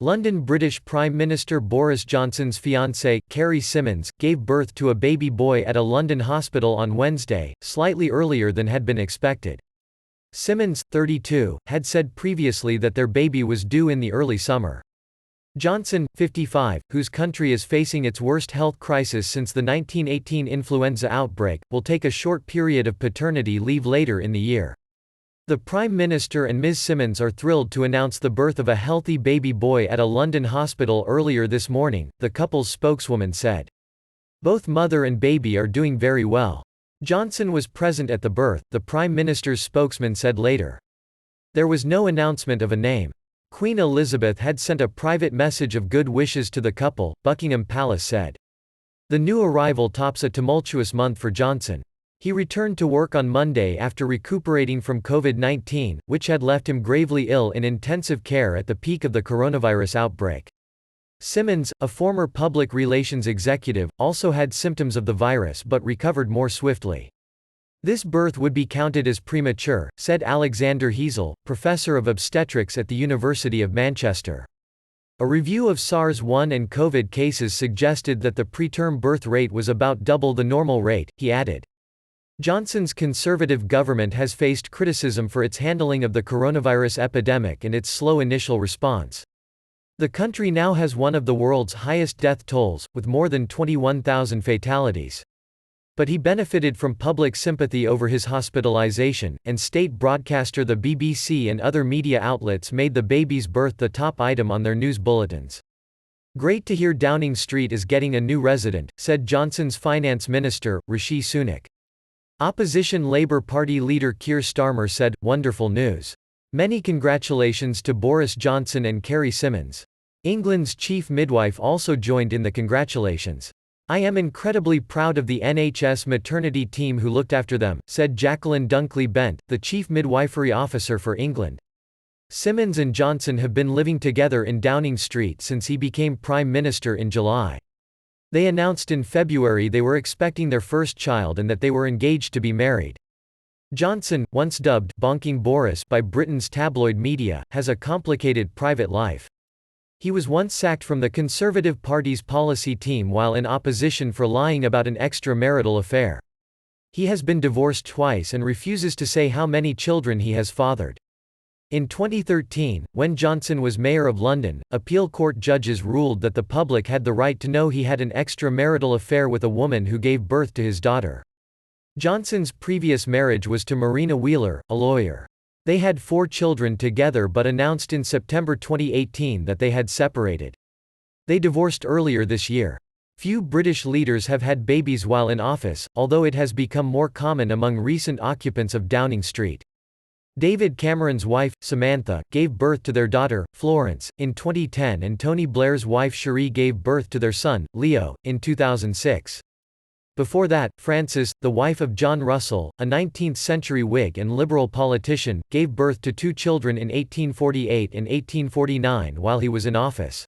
London British Prime Minister Boris Johnson's fiancée, Carrie Symonds, gave birth to a baby boy at a London hospital on Wednesday, slightly earlier than had been expected. Symonds, 32, had said previously that their baby was due in the early summer. Johnson, 55, whose country is facing its worst health crisis since the 1918 influenza outbreak, will take a short period of paternity leave later in the year. The Prime Minister and Ms. Symonds are thrilled to announce the birth of a healthy baby boy at a London hospital earlier this morning, the couple's spokeswoman said. Both mother and baby are doing very well. Johnson was present at the birth, the Prime Minister's spokesman said later. There was no announcement of a name. Queen Elizabeth had sent a private message of good wishes to the couple, Buckingham Palace said. The new arrival tops a tumultuous month for Johnson. He returned to work on Monday after recuperating from COVID-19, which had left him gravely ill in intensive care at the peak of the coronavirus outbreak. Symonds, a former public relations executive, also had symptoms of the virus but recovered more swiftly. This birth would be counted as premature, said Alexander Heasel, professor of obstetrics at the University of Manchester. A review of SARS-1 and COVID cases suggested that the preterm birth rate was about double the normal rate, he added. Johnson's Conservative government has faced criticism for its handling of the coronavirus epidemic and its slow initial response. The country now has one of the world's highest death tolls, with more than 21,000 fatalities. But he benefited from public sympathy over his hospitalization, and state broadcaster the BBC and other media outlets made the baby's birth the top item on their news bulletins. Great to hear Downing Street is getting a new resident, said Johnson's finance minister, Rishi Sunak. Opposition Labour Party leader Keir Starmer said, "Wonderful news. Many congratulations to Boris Johnson and Carrie Symonds." England's chief midwife also joined in the congratulations. "I am incredibly proud of the NHS maternity team who looked after them," said Jacqueline Dunkley-Bent, the chief midwifery officer for England. Symonds and Johnson have been living together in Downing Street since he became Prime Minister in July. They announced in February they were expecting their first child and that they were engaged to be married. Johnson, once dubbed "Bonking Boris" by Britain's tabloid media, has a complicated private life. He was once sacked from the Conservative Party's policy team while in opposition for lying about an extramarital affair. He has been divorced twice and refuses to say how many children he has fathered. In 2013, when Johnson was mayor of London, appeal court judges ruled that the public had the right to know he had an extramarital affair with a woman who gave birth to his daughter. Johnson's previous marriage was to Marina Wheeler, a lawyer. They had 4 children together but announced in September 2018 that they had separated. They divorced earlier this year. Few British leaders have had babies while in office, although it has become more common among recent occupants of Downing Street. David Cameron's wife, Samantha, gave birth to their daughter, Florence, in 2010 and Tony Blair's wife Cherie gave birth to their son, Leo, in 2006. Before that, Frances, the wife of John Russell, a 19th-century Whig and Liberal politician, gave birth to 2 children in 1848 and 1849 while he was in office.